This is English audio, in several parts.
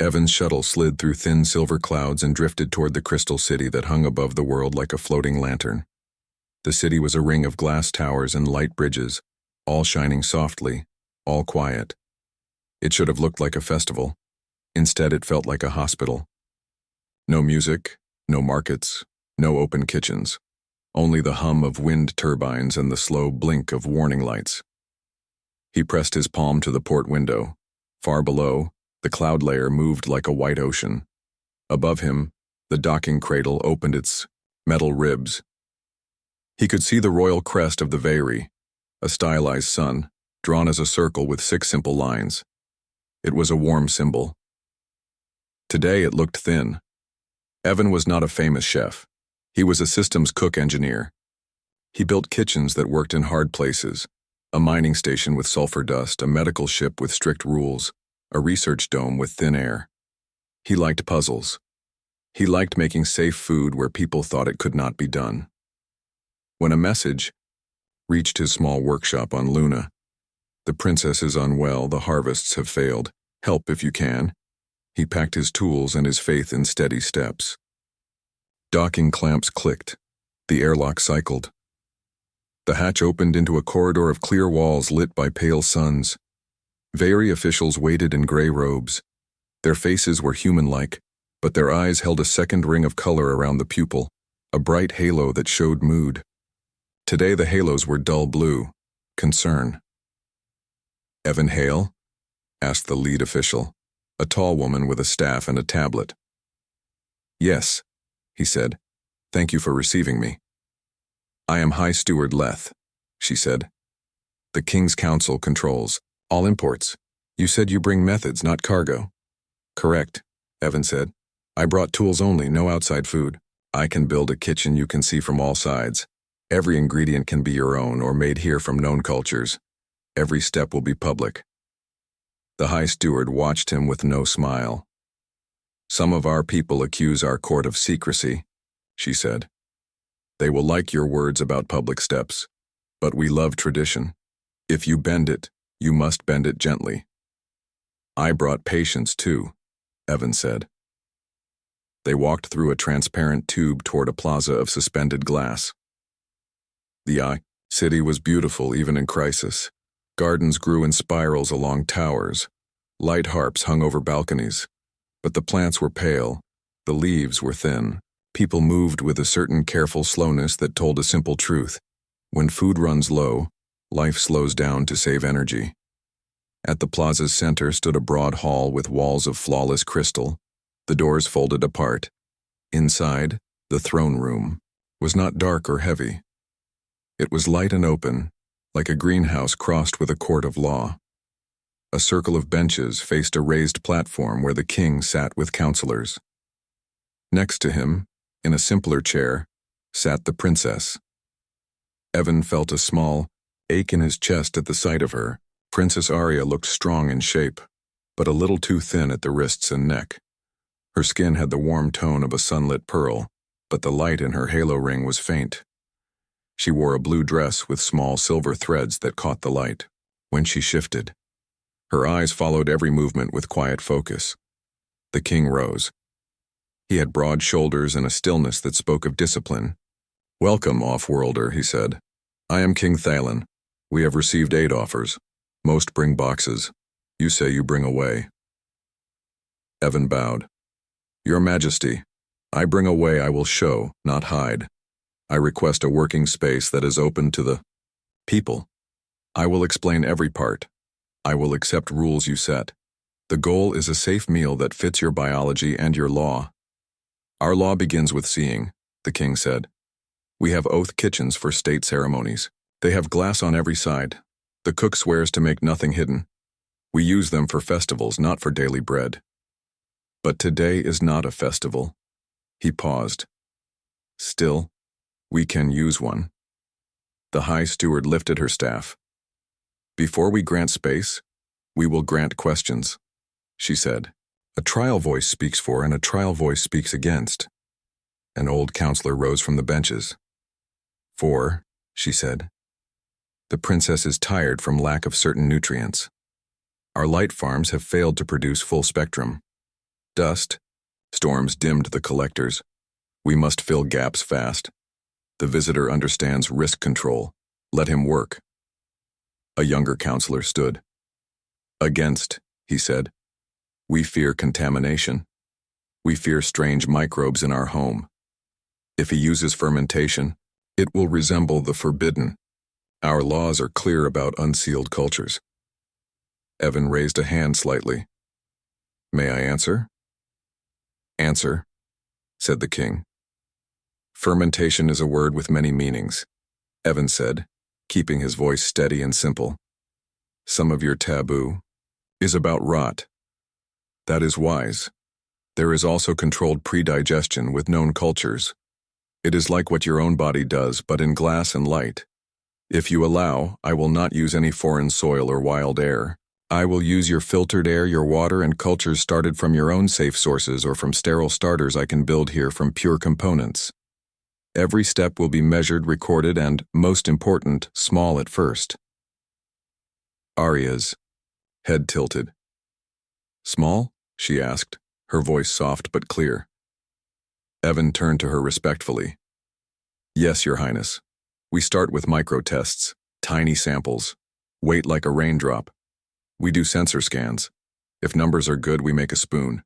Evan's shuttle slid through thin silver clouds and drifted toward the crystal city that hung above the world like a floating lantern. The city was a ring of glass towers and light bridges, all shining softly, all quiet. It should have looked like a festival. Instead, it felt like a hospital. No music, no markets, no open kitchens. Only the hum of wind turbines and the slow blink of warning lights. He pressed his palm to the port window. Far below, the cloud layer moved like a white ocean. Above him, the docking cradle opened its metal ribs. He could see the royal crest of the Veiri, a stylized sun, drawn as a circle with 6 simple lines. It was a warm symbol. Today it looked thin. Evan was not a famous chef. He was a systems cook engineer. He built kitchens that worked in hard places, a mining station with sulfur dust, a medical ship with strict rules, a research dome with thin air. He liked puzzles. He liked making safe food where people thought it could not be done. When a message reached his small workshop on Luna, "The princess is unwell, the harvests have failed. Help if you can," he packed his tools and his faith in steady steps. Docking clamps clicked. The airlock cycled. The hatch opened into a corridor of clear walls lit by pale suns. Veiri officials waited in gray robes. Their faces were human-like, but their eyes held a second ring of color around the pupil, a bright halo that showed mood. Today the halos were dull blue, concern. "Evan Hale?" asked the lead official, a tall woman with a staff and a tablet. "Yes," he said. "Thank you for receiving me." "I am High Steward Leth," she said. "The King's Council controls all imports. You said you bring methods, not cargo." "Correct," Evan said. "I brought tools only, no outside food. I can build a kitchen you can see from all sides. Every ingredient can be your own or made here from known cultures. Every step will be public." The High Steward watched him with no smile. "Some of our people accuse our court of secrecy," she said. "They will like your words about public steps, but we love tradition. If you bend it, you must bend it gently." "I brought patience too," Evan said. They walked through a transparent tube toward a plaza of suspended glass. The city was beautiful even in crisis. Gardens grew in spirals along towers. Light harps hung over balconies. But the plants were pale. The leaves were thin. People moved with a certain careful slowness that told a simple truth. When food runs low, life slows down to save energy. At the plaza's center stood a broad hall with walls of flawless crystal, the doors folded apart. Inside, the throne room was not dark or heavy. It was light and open, like a greenhouse crossed with a court of law. A circle of benches faced a raised platform where the king sat with counselors. Next to him, in a simpler chair, sat the princess. Evan felt a small ache in his chest at the sight of her. Princess Arya looked strong in shape, but a little too thin at the wrists and neck. Her skin had the warm tone of a sunlit pearl, but the light in her halo ring was faint. She wore a blue dress with small silver threads that caught the light. When she shifted, her eyes followed every movement with quiet focus. The king rose. He had broad shoulders and a stillness that spoke of discipline. "Welcome, off-worlder," he said. "I am King Thalen. We have received aid offers. Most bring boxes. You say you bring away." Evan bowed. "Your Majesty, I bring away I will show, not hide. I request a working space that is open to the people. I will explain every part. I will accept rules you set. The goal is a safe meal that fits your biology and your law." "Our law begins with seeing," the king said. "We have oath kitchens for state ceremonies. They have glass on every side. The cook swears to make nothing hidden. We use them for festivals, not for daily bread. But today is not a festival." He paused. "Still, we can use one." The High Steward lifted her staff. "Before we grant space, we will grant questions," she said. "A trial voice speaks for and a trial voice speaks against." An old counselor rose from the benches. "For," she said, "the princess is tired from lack of certain nutrients. Our light farms have failed to produce full spectrum. Dust. Storms dimmed the collectors. We must fill gaps fast. The visitor understands risk control. Let him work. A younger counselor stood. Against, he said. We fear contamination. We fear strange microbes in our home. If he uses fermentation, it will resemble the forbidden. Our laws are clear about unsealed cultures. Evan raised a hand slightly. May I answer? Answer, said the king. Fermentation is a word with many meanings, Evan said, keeping his voice steady and simple. Some of your taboo is about rot. That is wise. There is also controlled pre-digestion with known cultures. It is like what your own body does, but in glass and light. If you allow, I will not use any foreign soil or wild air. I will use your filtered air, your water, and cultures started from your own safe sources or from sterile starters I can build here from pure components. Every step will be measured, recorded, and, most important, small at first. Arya's head tilted. Small? She asked, her voice soft but clear. Evan turned to her respectfully. Yes, Your Highness. We start with micro-tests, tiny samples, weight like a raindrop. We do sensor scans. If numbers are good, we make a spoon.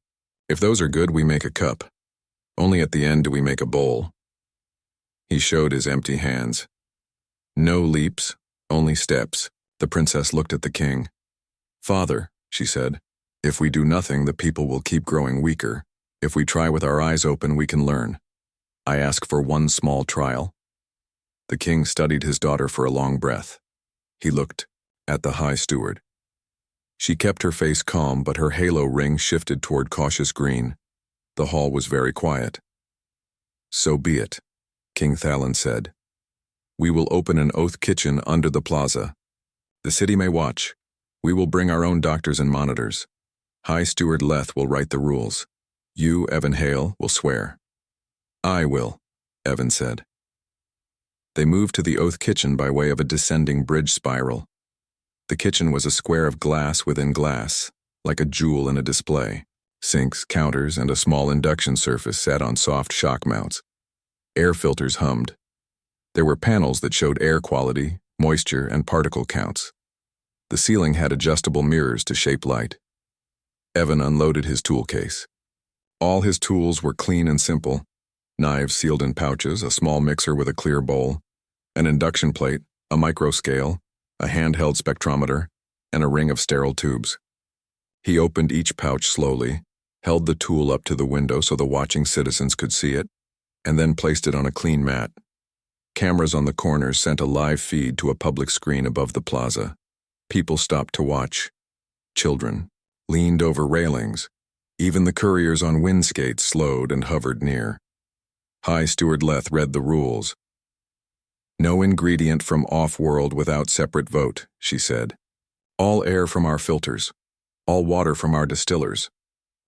If those are good, we make a cup. Only at the end do we make a bowl. He showed his empty hands. No leaps, only steps. The princess looked at the king. Father, she said, if we do nothing, the people will keep growing weaker. If we try with our eyes open, we can learn. I ask for one small trial. The king studied his daughter for a long breath. He looked at the High Steward. She kept her face calm, but her halo ring shifted toward cautious green. The hall was very quiet. So be it, King Thalon said. We will open an oath kitchen under the plaza. The city may watch. We will bring our own doctors and monitors. High Steward Leth will write the rules. You, Evan Hale, will swear. I will, Evan said. They moved to the oath kitchen by way of a descending bridge spiral. The kitchen was a square of glass within glass, like a jewel in a display. Sinks, counters, and a small induction surface sat on soft shock mounts. Air filters hummed. There were panels that showed air quality, moisture, and particle counts. The ceiling had adjustable mirrors to shape light. Evan unloaded his tool case. All his tools were clean and simple. Knives sealed in pouches, a small mixer with a clear bowl, an induction plate, a microscale, a handheld spectrometer, and a ring of sterile tubes. He opened each pouch slowly, held the tool up to the window so the watching citizens could see it, and then placed it on a clean mat. Cameras on the corners sent a live feed to a public screen above the plaza. People stopped to watch. Children leaned over railings. Even the couriers on wind skates slowed and hovered near. High Steward Leth read the rules. No ingredient from off-world without separate vote, she said. All air from our filters. All water from our distillers.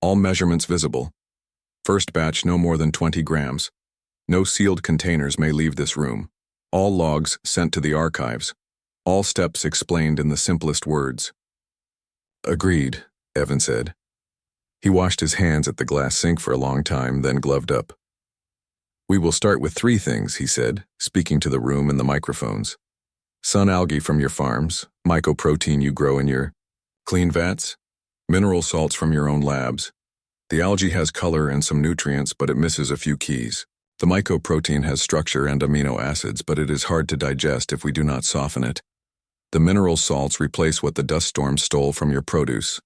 All measurements visible. First batch no more than 20 grams. No sealed containers may leave this room. All logs sent to the archives. All steps explained in the simplest words. Agreed, Evan said. He washed his hands at the glass sink for a long time, then gloved up. We will start with 3 things, he said, speaking to the room and the microphones. Sun algae from your farms, mycoprotein you grow in your clean vats, mineral salts from your own labs. The algae has color and some nutrients, but it misses a few keys. The mycoprotein has structure and amino acids, but it is hard to digest if we do not soften it. The mineral salts replace what the dust storm stole from your produce.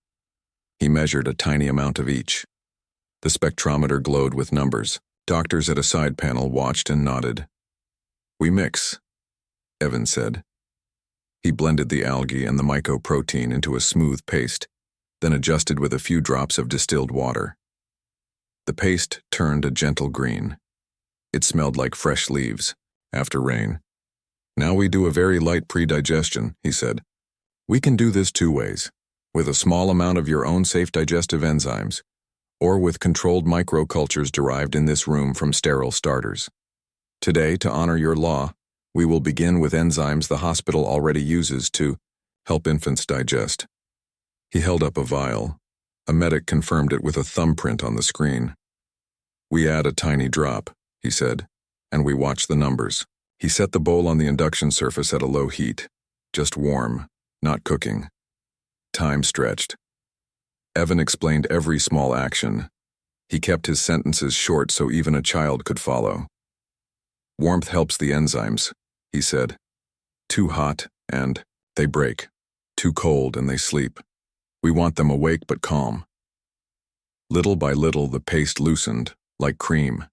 He measured a tiny amount of each. The spectrometer glowed with numbers. Doctors at a side panel watched and nodded. We mix, Evan said. He blended the algae and the mycoprotein into a smooth paste, then adjusted with a few drops of distilled water. The paste turned a gentle green. It smelled like fresh leaves, after rain. Now we do a very light pre-digestion, he said. We can do this 2 ways, with a small amount of your own safe digestive enzymes, or with controlled microcultures derived in this room from sterile starters. Today, to honor your law, we will begin with enzymes the hospital already uses to help infants digest. He held up a vial. A medic confirmed it with a thumbprint on the screen. "We add a tiny drop," he said, "and we watch the numbers." He set the bowl on the induction surface at a low heat. Just warm, not cooking. Time stretched. Evan explained every small action. He kept his sentences short so even a child could follow. "Warmth helps the enzymes," he said. "Too hot, and they break. Too cold, and they sleep. We want them awake but calm." Little by little, the paste loosened, like cream.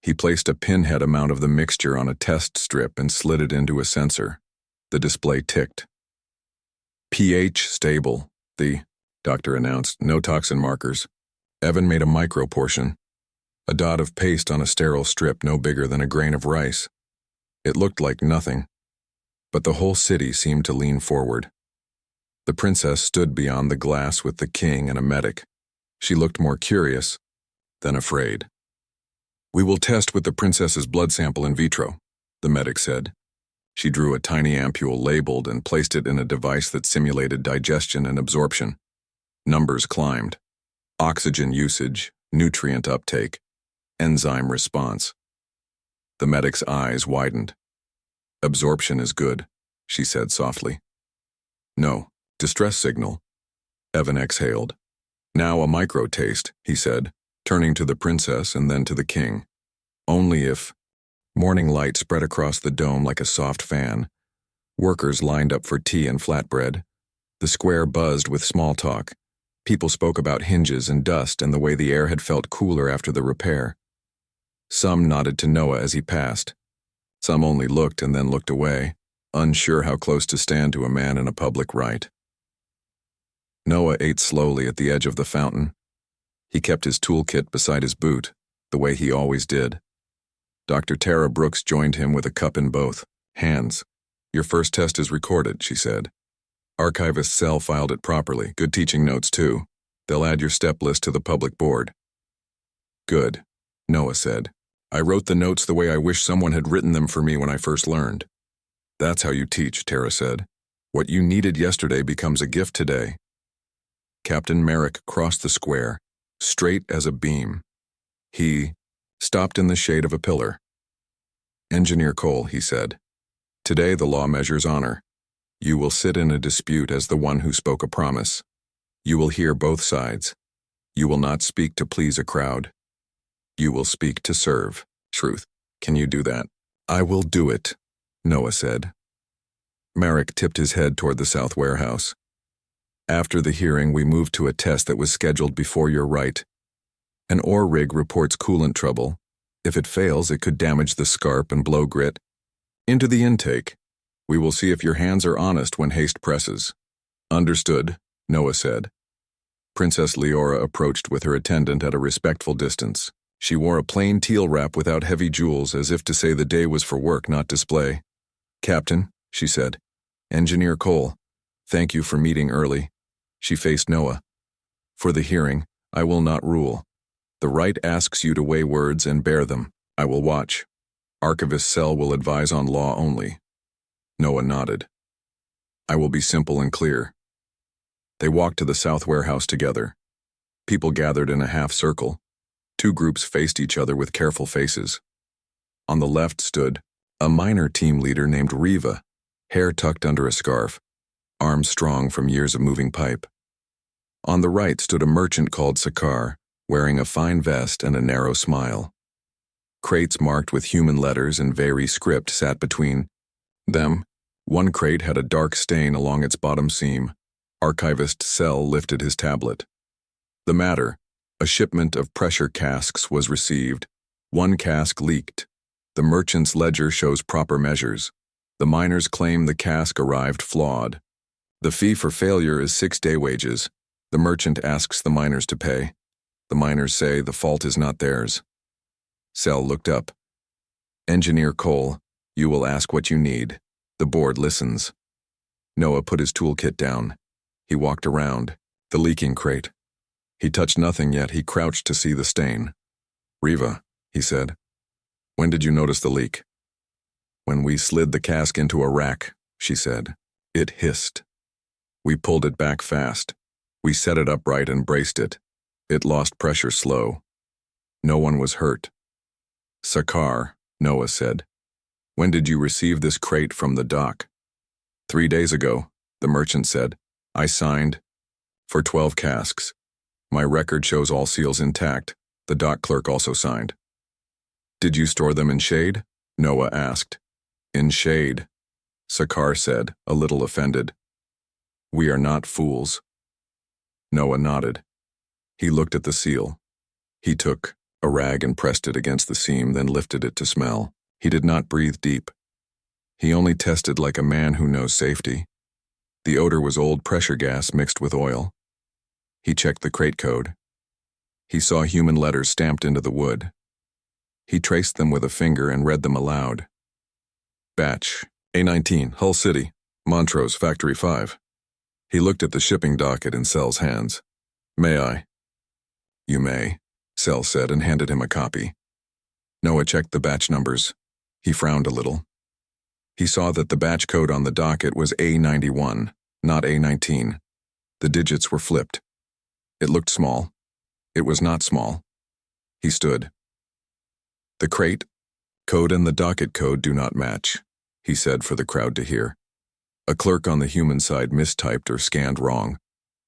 He placed a pinhead amount of the mixture on a test strip and slid it into a sensor. The display ticked. "pH stable," the doctor announced. "No toxin markers." Evan made a micro portion. A dot of paste on a sterile strip no bigger than a grain of rice. It looked like nothing, but the whole city seemed to lean forward. The princess stood beyond the glass with the king and a medic. She looked more curious than afraid. "We will test with the princess's blood sample in vitro," the medic said. She drew a tiny ampule labeled and placed it in a device that simulated digestion and absorption. Numbers climbed. Oxygen usage, nutrient uptake, enzyme response. The medic's eyes widened. "Absorption is good," she said softly. "No, distress signal." Evan exhaled. "Now a micro taste," he said, turning to the princess and then to the king. "Only if—" Morning light spread across the dome like a soft fan. Workers lined up for tea and flatbread. The square buzzed with small talk. People spoke about hinges and dust and the way the air had felt cooler after the repair. Some nodded to Noah as he passed. Some only looked and then looked away, unsure how close to stand to a man in a public rite. Noah ate slowly at the edge of the fountain. He kept his toolkit beside his boot, the way he always did. Dr. Tara Brooks joined him with a cup in both hands. "Your first test is recorded," she said. "Archivist Cell filed it properly. Good teaching notes, too. They'll add your step list to the public board." "Good," Noah said. "I wrote the notes the way I wish someone had written them for me when I first learned." "That's how you teach," Tara said. "What you needed yesterday becomes a gift today." Captain Merrick crossed the square, straight as a beam. He stopped in the shade of a pillar. "Engineer Cole," he said, "today the law measures honor. You will sit in a dispute as the one who spoke a promise. You will hear both sides. You will not speak to please a crowd. You will speak to serve truth. Can you do that?" "I will do it," Noah said. Merrick tipped his head toward the south warehouse. "After the hearing, we moved to a test that was scheduled before your right. An ore rig reports coolant trouble. If it fails, it could damage the scarp and blow grit. Into the intake. We will see if your hands are honest when haste presses." "Understood," Noah said. Princess Leora approached with her attendant at a respectful distance. She wore a plain teal wrap without heavy jewels, as if to say the day was for work, not display. "Captain," she said. "Engineer Cole, thank you for meeting early." She faced Noah. "For the hearing, I will not rule. The right asks you to weigh words and bear them. I will watch. Archivist Cell will advise on law only." Noah nodded. "I will be simple and clear." They walked to the south warehouse together. People gathered in a half circle. Two groups faced each other with careful faces. On the left stood a minor team leader named Riva, hair tucked under a scarf, arms strong from years of moving pipe. On the right stood a merchant called Sakar, wearing a fine vest and a narrow smile. Crates marked with human letters and Veri script sat between them. One crate had a dark stain along its bottom seam. Archivist Cell lifted his tablet. "The matter: a shipment of pressure casks was received. One cask leaked. The merchant's ledger shows proper measures. The miners claim the cask arrived flawed. The fee for failure is 6-day wages. The merchant asks the miners to pay. The miners say the fault is not theirs." Cell looked up. "Engineer Cole, you will ask what you need. The board listens." Noah put his toolkit down. He walked around the leaking crate. He touched nothing, yet he crouched to see the stain. "Riva," he said, "when did you notice the leak?" "When we slid the cask into a rack," she said. "It hissed. We pulled it back fast. We set it upright and braced it. It lost pressure slow. No one was hurt. Sakar, Noah said. When did you receive this crate from the dock? 3 days ago, the merchant said. I signed for 12 casks. My record shows all seals intact. The dock clerk also signed. Did you store them in shade? Noah asked. In shade, Sakar said, a little offended. We are not fools. Noah nodded. He looked at the seal. He took a rag and pressed it against the seam, then lifted it to smell. He did not breathe deep. He only tested like a man who knows safety. The odor was old pressure gas mixed with oil. He checked the crate code. He saw human letters stamped into the wood. He traced them with a finger and read them aloud. Batch, A19, Hull City, Montrose, Factory 5. He looked at the shipping docket in Cell's hands. May I? You may, Cell said and handed him a copy. Noah checked the batch numbers. He frowned a little. He saw that the batch code on the docket was A91, not A19. The digits were flipped. It looked small. It was not small. He stood. The crate code and the docket code do not match, he said for the crowd to hear. A clerk on the human side mistyped or scanned wrong.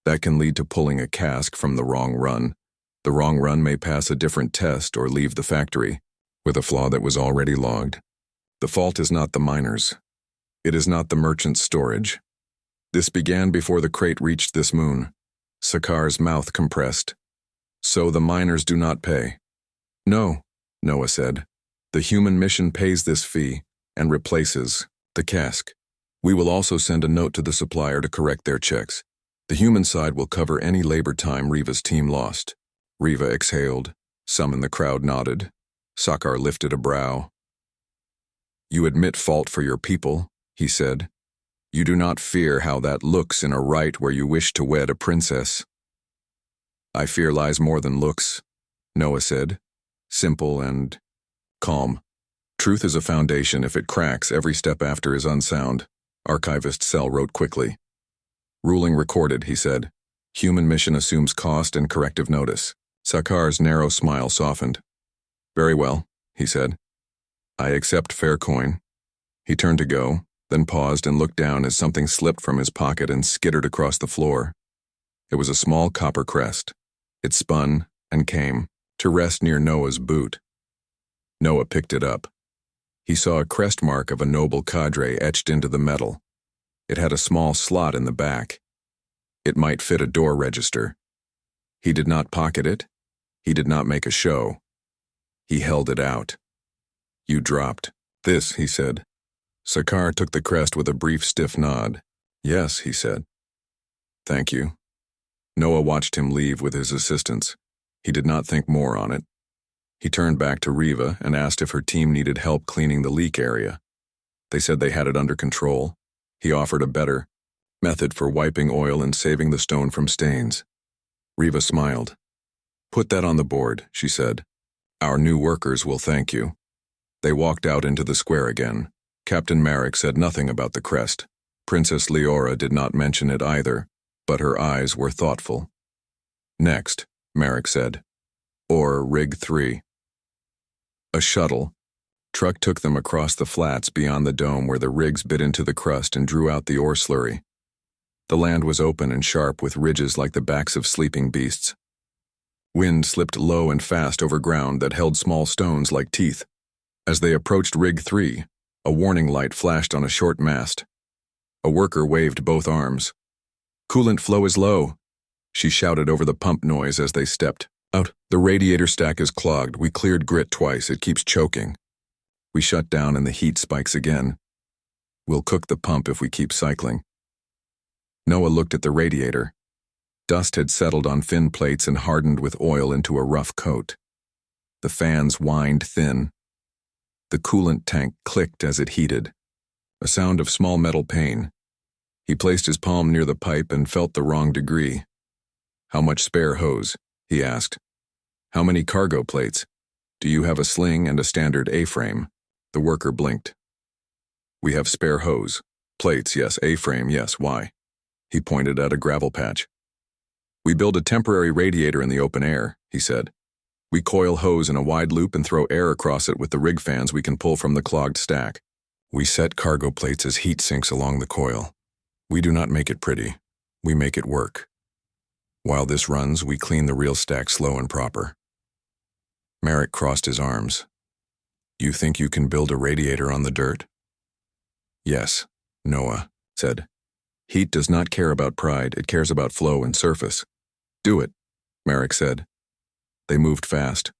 That can lead to pulling a cask from the wrong run. The wrong run may pass a different test or leave the factory with a flaw that was already logged. The fault is not the miners. It is not the merchant's storage. This began before the crate reached this moon. Sakar's mouth compressed. So the miners do not pay. No, Noah said. The human mission pays this fee and replaces the cask. We will also send a note to the supplier to correct their checks. The human side will cover any labor time Riva's team lost. Riva exhaled. Some in the crowd nodded. Sakar lifted a brow. You admit fault for your people, he said. You do not fear how that looks in a rite where you wish to wed a princess. I fear lies more than looks, Noah said, simple and calm. Truth is a foundation. If it cracks, every step after is unsound. Archivist Cell wrote quickly. Ruling recorded, he said. Human mission assumes cost and corrective notice. Sakar's narrow smile softened. Very well, he said. I accept fair coin. He turned to go, then paused and looked down as something slipped from his pocket and skittered across the floor. It was a small copper crest. It spun and came to rest near Noah's boot. Noah picked it up. He saw a crest mark of a noble cadre etched into the metal. It had a small slot in the back. It might fit a door register. He did not pocket it. He did not make a show. He held it out. You dropped this, he said. Sakar took the crest with a brief stiff nod. Yes, he said. Thank you. Noah watched him leave with his assistants. He did not think more on it. He turned back to Riva and asked if her team needed help cleaning the leak area. They said they had it under control. He offered a better method for wiping oil and saving the stone from stains. Riva smiled. Put that on the board, she said. Our new workers will thank you. They walked out into the square again. Captain Marek said nothing about the crest. Princess Leora did not mention it either, but her eyes were thoughtful. Next, Marek said. Or Rig 3. A shuttle truck took them across the flats beyond the dome where the rigs bit into the crust and drew out the ore slurry. The land was open and sharp with ridges like the backs of sleeping beasts. Wind slipped low and fast over ground that held small stones like teeth. As they approached Rig 3, a warning light flashed on a short mast. A worker waved both arms. Coolant flow is low, she shouted over the pump noise as they stepped out. The radiator stack is clogged. We cleared grit twice. It keeps choking. We shut down and the heat spikes again. We'll cook the pump if we keep cycling. Noah looked at the radiator. Dust had settled on fin plates and hardened with oil into a rough coat. The fans whined thin. The coolant tank clicked as it heated. A sound of small metal pain. He placed his palm near the pipe and felt the wrong degree. How much spare hose? He asked. How many cargo plates? Do you have a sling and a standard A-frame? The worker blinked. We have spare hose. Plates, yes. A-frame, yes. Why? He pointed at a gravel patch. We build a temporary radiator in the open air, he said. We coil hose in a wide loop and throw air across it with the rig fans we can pull from the clogged stack. We set cargo plates as heat sinks along the coil. We do not make it pretty. We make it work. While this runs, we clean the real stack slow and proper. Merrick crossed his arms. You think you can build a radiator on the dirt? Yes, Noah said. Heat does not care about pride, it cares about flow and surface. Do it, Merrick said. They moved fast.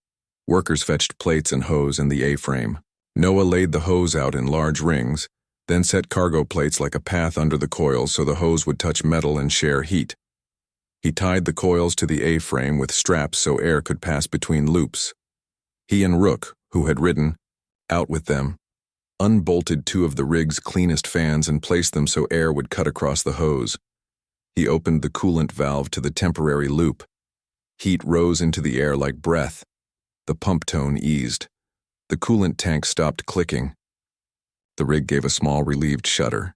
Workers fetched plates and hose in the A-frame. Noah laid the hose out in large rings, then set cargo plates like a path under the coils so the hose would touch metal and share heat. He tied the coils to the A-frame with straps so air could pass between loops. He and Rook, who had ridden, out with them, unbolted two of the rig's cleanest fans and placed them so air would cut across the hose. He opened the coolant valve to the temporary loop. Heat rose into the air like breath. The pump tone eased. The coolant tank stopped clicking. The rig gave a small relieved shudder.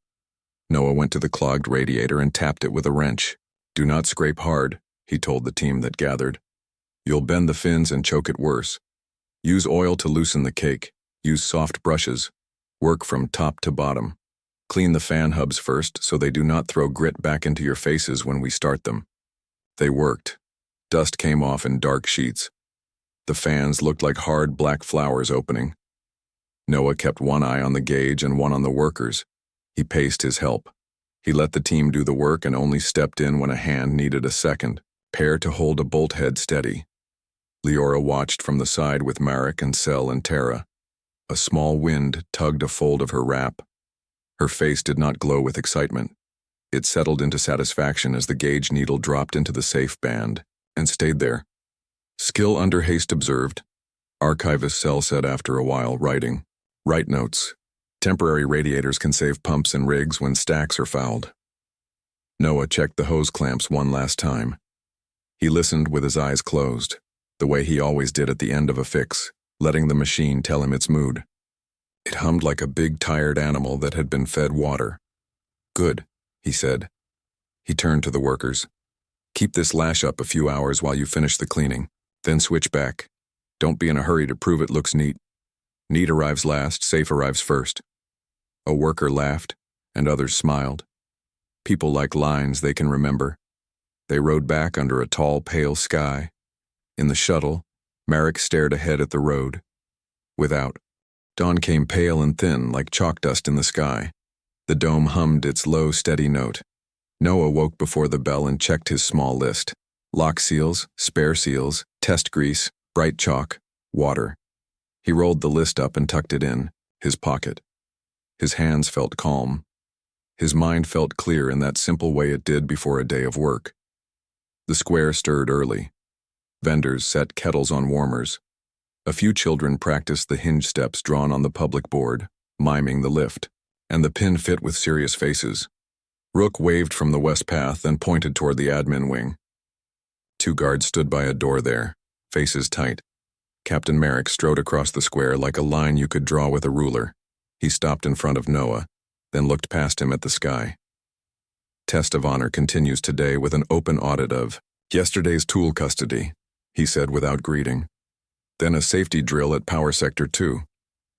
Noah went to the clogged radiator and tapped it with a wrench. Do not scrape hard, he told the team that gathered. You'll bend the fins and choke it worse. Use oil to loosen the cake. Use soft brushes. Work from top to bottom. Clean the fan hubs first so they do not throw grit back into your faces when we start them. They worked. Dust came off in dark sheets. The fans looked like hard black flowers opening. Noah kept one eye on the gauge and one on the workers. He paced his help. He let the team do the work and only stepped in when a hand needed a second, pair to hold a bolt head steady. Leora watched from the side with Marek and Sel and Tara. A small wind tugged a fold of her wrap. Her face did not glow with excitement. It settled into satisfaction as the gauge needle dropped into the safe band and stayed there. Skill under haste observed. Archivist Sel said after a while, writing. Write notes. Temporary radiators can save pumps and rigs when stacks are fouled. Noah checked the hose clamps one last time. He listened with his eyes closed, the way he always did at the end of a fix, letting the machine tell him its mood. It hummed like a big tired animal that had been fed water. Good, he said. He turned to the workers. Keep this lash up a few hours while you finish the cleaning, then switch back. Don't be in a hurry to prove it looks neat. Neat arrives last, safe arrives first. A worker laughed, and others smiled. People like lines they can remember. They rode back under a tall, pale sky. In the shuttle, Marek stared ahead at the road. Without, dawn came pale and thin like chalk dust in the sky. The dome hummed its low, steady note. Noah woke before the bell and checked his small list. Lock seals, spare seals, test grease, bright chalk, water. He rolled the list up and tucked it in his pocket. His hands felt calm. His mind felt clear in that simple way it did before a day of work. The square stirred early. Vendors set kettles on warmers. A few children practiced the hinge steps drawn on the public board, miming the lift, and the pin fit with serious faces. Rook waved from the west path and pointed toward the admin wing. Two guards stood by a door there, faces tight. Captain Merrick strode across the square like a line you could draw with a ruler. He stopped in front of Noah, then looked past him at the sky. Test of honor continues today with an open audit of yesterday's tool custody, he said without greeting. Then a safety drill at Power Sector 2.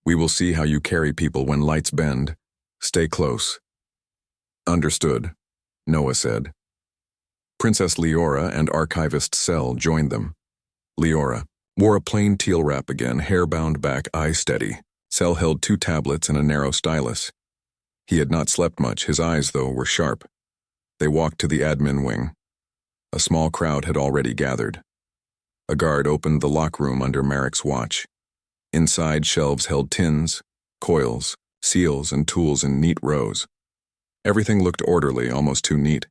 We will see how you carry people when lights bend. Stay close. Understood, Noah said. Princess Leora and Archivist Sel joined them. Leora wore a plain teal wrap again, hair bound back, eye steady. Sel held 2 tablets and a narrow stylus. He had not slept much, his eyes, though, were sharp. They walked to the admin wing. A small crowd had already gathered. A guard opened the lock room under Marek's watch. Inside, shelves held tins, coils, seals, and tools in neat rows. Everything looked orderly, almost too neat.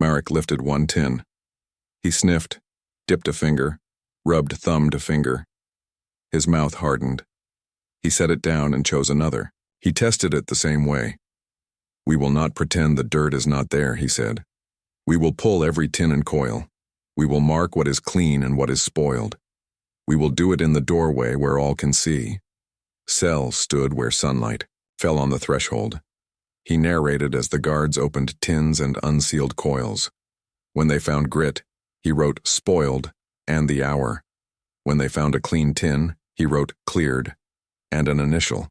Marek lifted one tin. He sniffed, dipped a finger, rubbed thumb to finger. His mouth hardened. He set it down and chose another. He tested it the same way. We will not pretend the dirt is not there, he said. We will pull every tin and coil. We will mark what is clean and what is spoiled. We will do it in the doorway where all can see. Sel stood where sunlight fell on the threshold. He narrated as the guards opened tins and unsealed coils. When they found grit, he wrote spoiled and the hour. When they found a clean tin, he wrote cleared and an initial.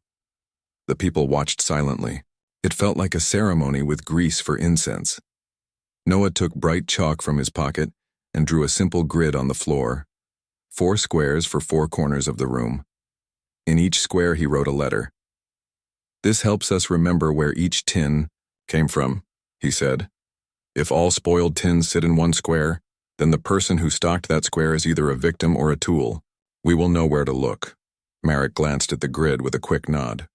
The people watched silently. It felt like a ceremony with grease for incense. Noah took bright chalk from his pocket and drew a simple grid on the floor. 4 squares for 4 corners of the room. In each square he wrote a letter. This helps us remember where each tin came from, he said. If all spoiled tins sit in one square, then the person who stocked that square is either a victim or a tool. We will know where to look. Marek glanced at the grid with a quick nod.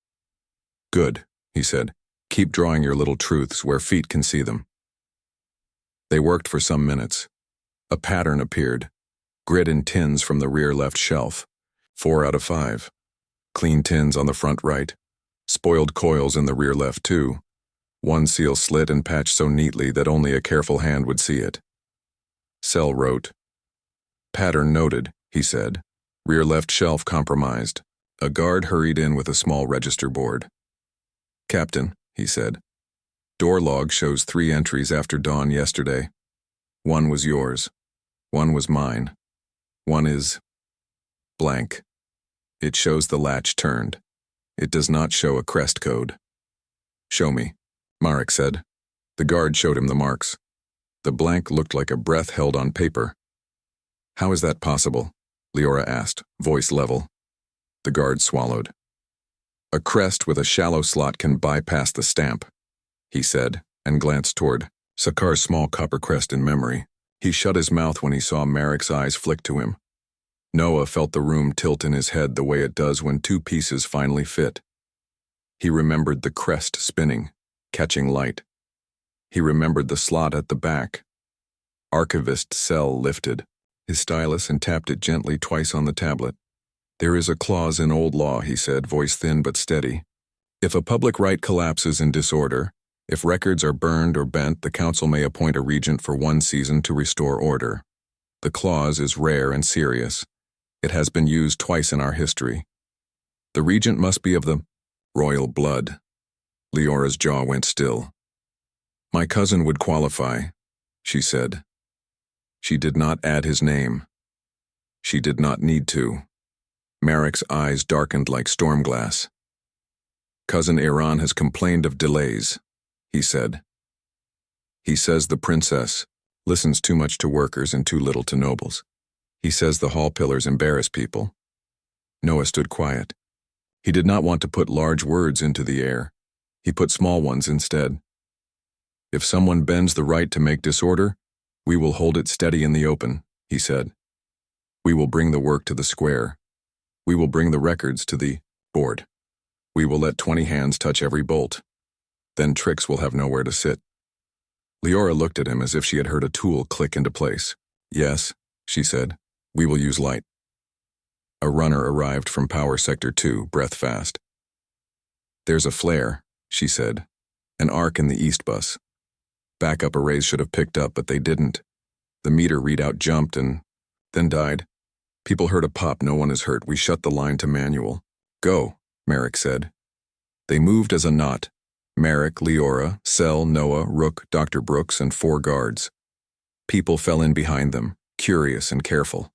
Good, he said. Keep drawing your little truths where feet can see them. They worked for some minutes. A pattern appeared. Grid in tins from the rear left shelf. 4 out of 5. Clean tins on the front right. Spoiled coils in the rear left too. 1 seal slit and patched so neatly that only a careful hand would see it. Sel wrote. Pattern noted, he said. Rear left shelf compromised. A guard hurried in with a small register board. Captain, he said. Door log shows 3 entries after dawn yesterday. 1 was yours. 1 was mine. 1 is blank. It shows the latch turned. It does not show a crest code. Show me, Marek said. The guard showed him the marks. The blank looked like a breath held on paper. How is that possible? Leora asked, voice level. The guard swallowed. A crest with a shallow slot can bypass the stamp, he said, and glanced toward Sakar's small copper crest in memory. He shut his mouth when he saw Marek's eyes flick to him. Noah felt the room tilt in his head the way it does when 2 pieces finally fit. He remembered the crest spinning, catching light. He remembered the slot at the back. Archivist Sel lifted his stylus and tapped it gently twice on the tablet. There is a clause in old law, he said, voice thin but steady. If a public right collapses in disorder, if records are burned or bent, the council may appoint a regent for 1 season to restore order. The clause is rare and serious. It has been used twice in our history. The regent must be of the royal blood. Leora's jaw went still. My cousin would qualify, she said. She did not add his name. She did not need to. Marek's eyes darkened like storm glass. Cousin Iran has complained of delays, he said. He says the princess listens too much to workers and too little to nobles. He says the hall pillars embarrass people. Noah stood quiet. He did not want to put large words into the air. He put small ones instead. If someone bends the right to make disorder, we will hold it steady in the open, he said. We will bring the work to the square. We will bring the records to the board. We will let 20 hands touch every bolt. Then tricks will have nowhere to sit. Leora looked at him as if she had heard a tool click into place. Yes, she said. We will use light. A runner arrived from Power Sector 2, breath fast. There's a flare, she said. An arc in the east bus. Backup arrays should have picked up, but they didn't. The meter readout jumped and then died. People heard a pop. No one is hurt. We shut the line to manual. Go, Marek said. They moved as a knot. Marek, Leora, Sel, Noah, Rook, Dr. Brooks, and 4 guards. People fell in behind them, curious and careful.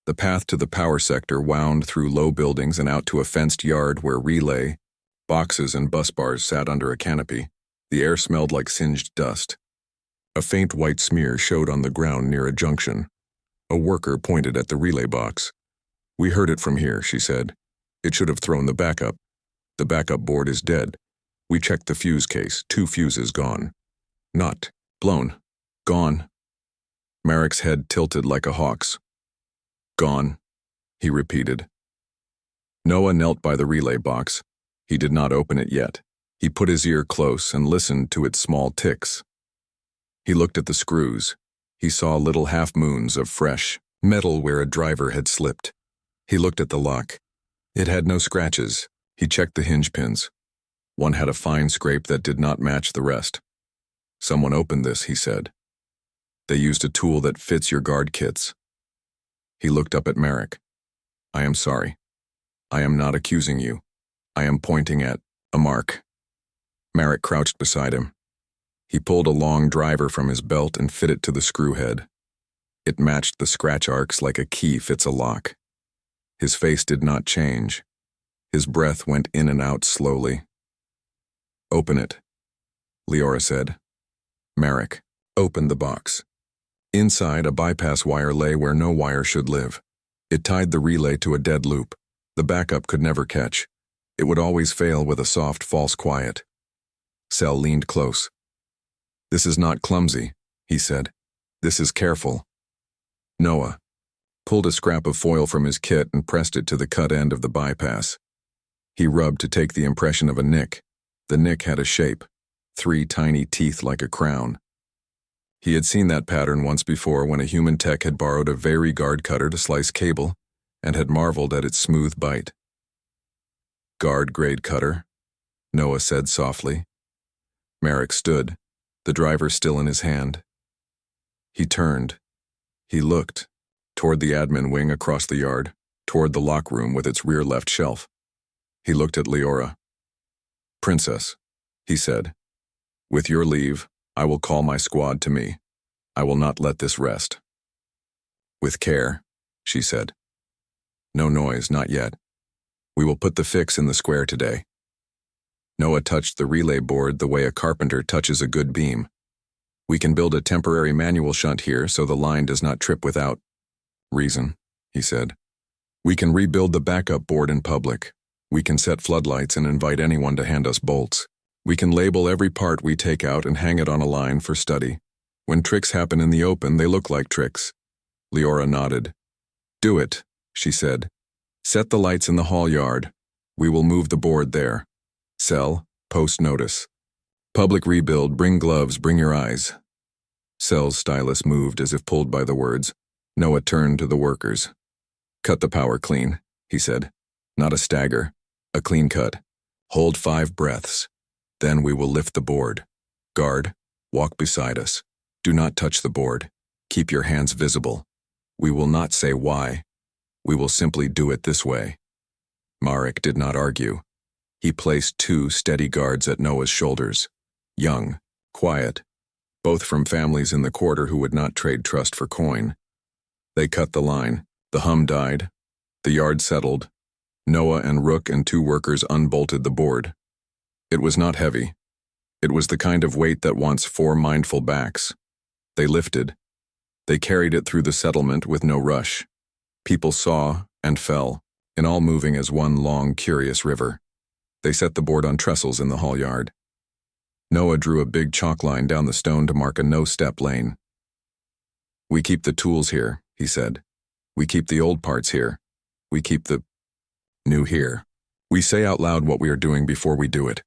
The path to the power sector wound through low buildings and out to a fenced yard where relay, boxes, and bus bars sat under a canopy. The air smelled like singed dust. A faint white smear showed on the ground near a junction. A worker pointed at the relay box. We heard it from here, she said. It should have thrown the backup. The backup board is dead. We checked the fuse case. 2 fuses gone. Not blown. Gone. Marek's head tilted like a hawk's. Gone, he repeated. Noah knelt by the relay box. He did not open it yet. He put his ear close and listened to its small ticks. He looked at the screws. He saw little half-moons of fresh metal where a driver had slipped. He looked at the lock. It had no scratches. He checked the hinge pins. One had a fine scrape that did not match the rest. Someone opened this, he said. They used a tool that fits your guard kits. He looked up at Marek. I am sorry. I am not accusing you. I am pointing at a mark. Marek crouched beside him. He pulled a long driver from his belt and fit it to the screw head. It matched the scratch arcs like a key fits a lock. His face did not change. His breath went in and out slowly. "Open it," Leora said. Marek opened the box. Inside, a bypass wire lay where no wire should live. It tied the relay to a dead loop. The backup could never catch. It would always fail with a soft, false quiet. Sel leaned close. "This is not clumsy," he said. "This is careful." Noah pulled a scrap of foil from his kit and pressed it to the cut end of the bypass. He rubbed to take the impression of a nick. The nick had a shape, 3 tiny teeth like a crown. He had seen that pattern once before when a human tech had borrowed a very guard cutter to slice cable and had marveled at its smooth bite. "Guard-grade cutter," Noah said softly. Marek stood, the driver still in his hand. He turned. He looked, toward the admin wing across the yard, toward the lock room with its rear left shelf. He looked at Leora. "Princess," he said, "with your leave, I will call my squad to me. I will not let this rest." "With care," she said. "No noise, not yet. We will put the fix in the square today." Noah touched the relay board the way a carpenter touches a good beam. "We can build a temporary manual shunt here so the line does not trip without reason," he said. "We can rebuild the backup board in public. We can set floodlights and invite anyone to hand us bolts. We can label every part we take out and hang it on a line for study. When tricks happen in the open, they look like tricks." Leora nodded. "Do it," she said. "Set the lights in the hall yard. We will move the board there. Sel, post notice. Public rebuild, bring gloves, bring your eyes." Sel's stylus moved as if pulled by the words. Noah turned to the workers. "Cut the power clean," he said. "Not a stagger. A clean cut. Hold 5 breaths. Then we will lift the board. Guard, walk beside us. Do not touch the board. Keep your hands visible. We will not say why. We will simply do it this way." Marek did not argue. He placed 2 steady guards at Noah's shoulders. Young, quiet, both from families in the quarter who would not trade trust for coin. They cut the line. The hum died. The yard settled. Noah and Rook and 2 workers unbolted the board. It was not heavy. It was the kind of weight that wants 4 mindful backs. They lifted. They carried it through the settlement with no rush. People saw and fell, in all moving as one long, curious river. They set the board on trestles in the hall yard. Noah drew a big chalk line down the stone to mark a no-step lane. "We keep the tools here," he said. "We keep the old parts here. We keep the new here. We say out loud what we are doing before we do it.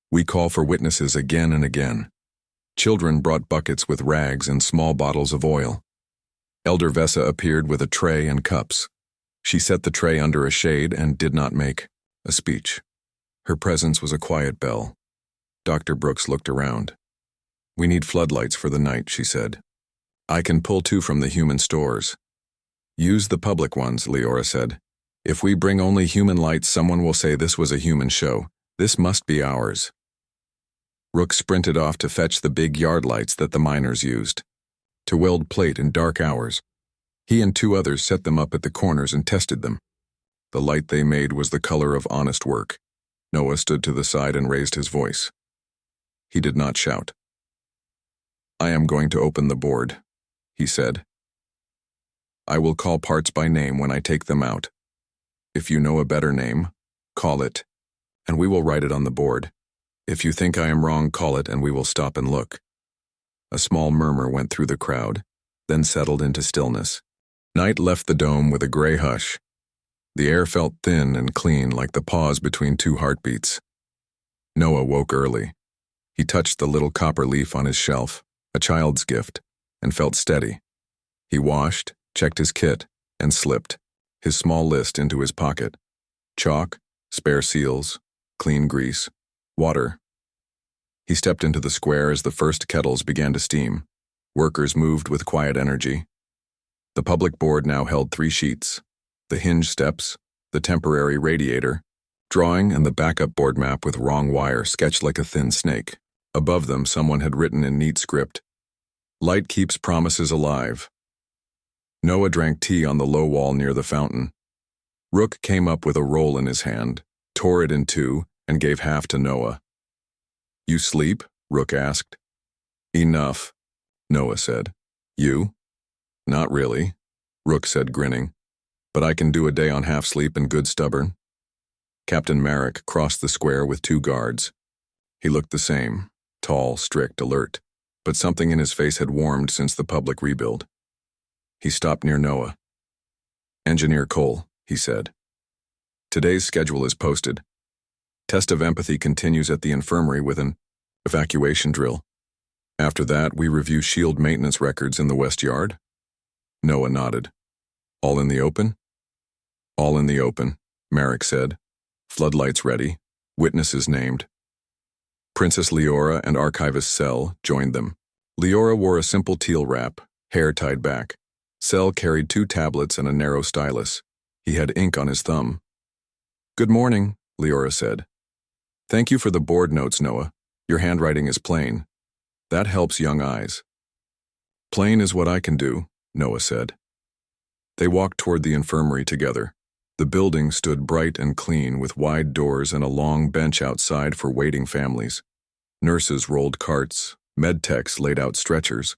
We call for witnesses again and again." Children brought buckets with rags and small bottles of oil. Elder Vesa appeared with a tray and cups. She set the tray under a shade and did not make a speech. Her presence was a quiet bell. Dr. Brooks looked around. "We need floodlights for the night," she said. "I can pull 2 from the human stores." "Use the public ones," Leora said. "If we bring only human lights, someone will say this was a human show. This must be ours." Rook sprinted off to fetch the big yard lights that the miners used, to weld plate in dark hours. He and 2 others set them up at the corners and tested them. The light they made was the color of honest work. Noah stood to the side and raised his voice. He did not shout. "I am going to open the board," he said. "I will call parts by name when I take them out. If you know a better name, call it, and we will write it on the board. If you think I am wrong, call it, and we will stop and look." A small murmur went through the crowd, then settled into stillness. Night left the dome with a gray hush. The air felt thin and clean, like the pause between 2 heartbeats. Noah woke early. He touched the little copper leaf on his shelf, a child's gift, and felt steady. He washed, checked his kit, and slipped, his small list into his pocket. Chalk, spare seals, clean grease, water. He stepped into the square as the first kettles began to steam. Workers moved with quiet energy. The public board now held 3 sheets: the hinge steps, the temporary radiator, drawing, and the backup board map with wrong wire sketched like a thin snake. Above them, someone had written in neat script, "Light keeps promises alive." Noah drank tea on the low wall near the fountain. Rook came up with a roll in his hand, tore it in two, and gave half to Noah. "You sleep?" Rook asked. "Enough," Noah said. "You?" "Not really," Rook said, grinning. "But I can do a day on half sleep and good stubborn." Captain Merrick crossed the square with two guards. He looked the same, tall, strict, alert, but something in his face had warmed since the public rebuild. He stopped near Noah. "Engineer Cole," he said. "Today's schedule is posted. Test of empathy continues at the infirmary with an evacuation drill. After that, we review shield maintenance records in the West Yard." Noah nodded. "All in the open?" "All in the open," Merrick said. "Floodlights ready. Witnesses named." Princess Leora and Archivist Cell joined them. Leora wore a simple teal wrap, hair tied back. Cell carried 2 tablets and a narrow stylus. He had ink on his thumb. "Good morning," Leora said. "Thank you for the board notes, Noah. Your handwriting is plain. That helps young eyes." "Plain is what I can do," Noah said. They walked toward the infirmary together. The building stood bright and clean with wide doors and a long bench outside for waiting families. Nurses rolled carts, med-techs laid out stretchers.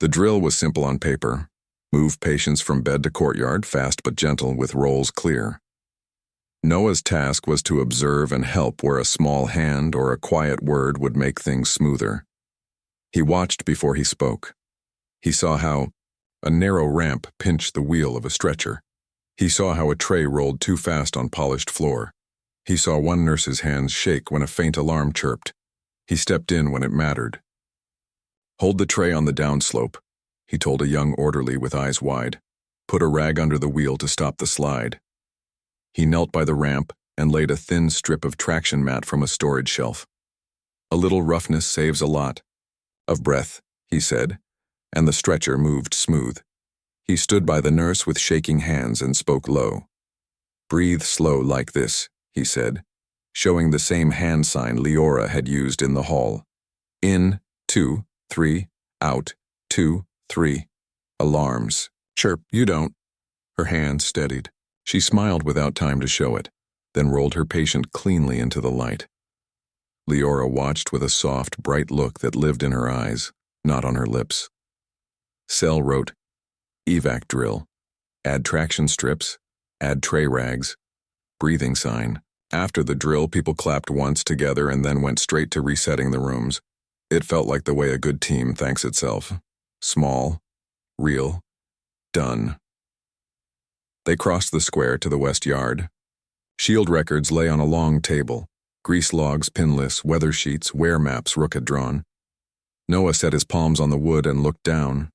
The drill was simple on paper. Move patients from bed to courtyard, fast but gentle, with rolls clear. Noah's task was to observe and help where a small hand or a quiet word would make things smoother. He watched before he spoke. He saw how a narrow ramp pinched the wheel of a stretcher. He saw how a tray rolled too fast on polished floor. He saw one nurse's hands shake when a faint alarm chirped. He stepped in when it mattered. "Hold the tray on the downslope," he told a young orderly with eyes wide. "Put a rag under the wheel to stop the slide." He knelt by the ramp and laid a thin strip of traction mat from a storage shelf. "A little roughness saves a lot of breath," he said, and the stretcher moved smooth. He stood by the nurse with shaking hands and spoke low. "Breathe slow like this," he said, showing the same hand sign Leora had used in the hall. "In, 2, 3, out, 2, 3. Alarms. Chirp, you don't." Her hand steadied. She smiled without time to show it, then rolled her patient cleanly into the light. Leora watched with a soft, bright look that lived in her eyes, not on her lips. Cell wrote, "Evac drill. Add traction strips. Add tray rags. Breathing sign." After the drill, people clapped once together and then went straight to resetting the rooms. It felt like the way a good team thanks itself. Small, real, done. They crossed the square to the West Yard. Shield records lay on a long table. Grease logs, pin lists, weather sheets, wear maps Rook had drawn. Noah set his palms on the wood and looked down.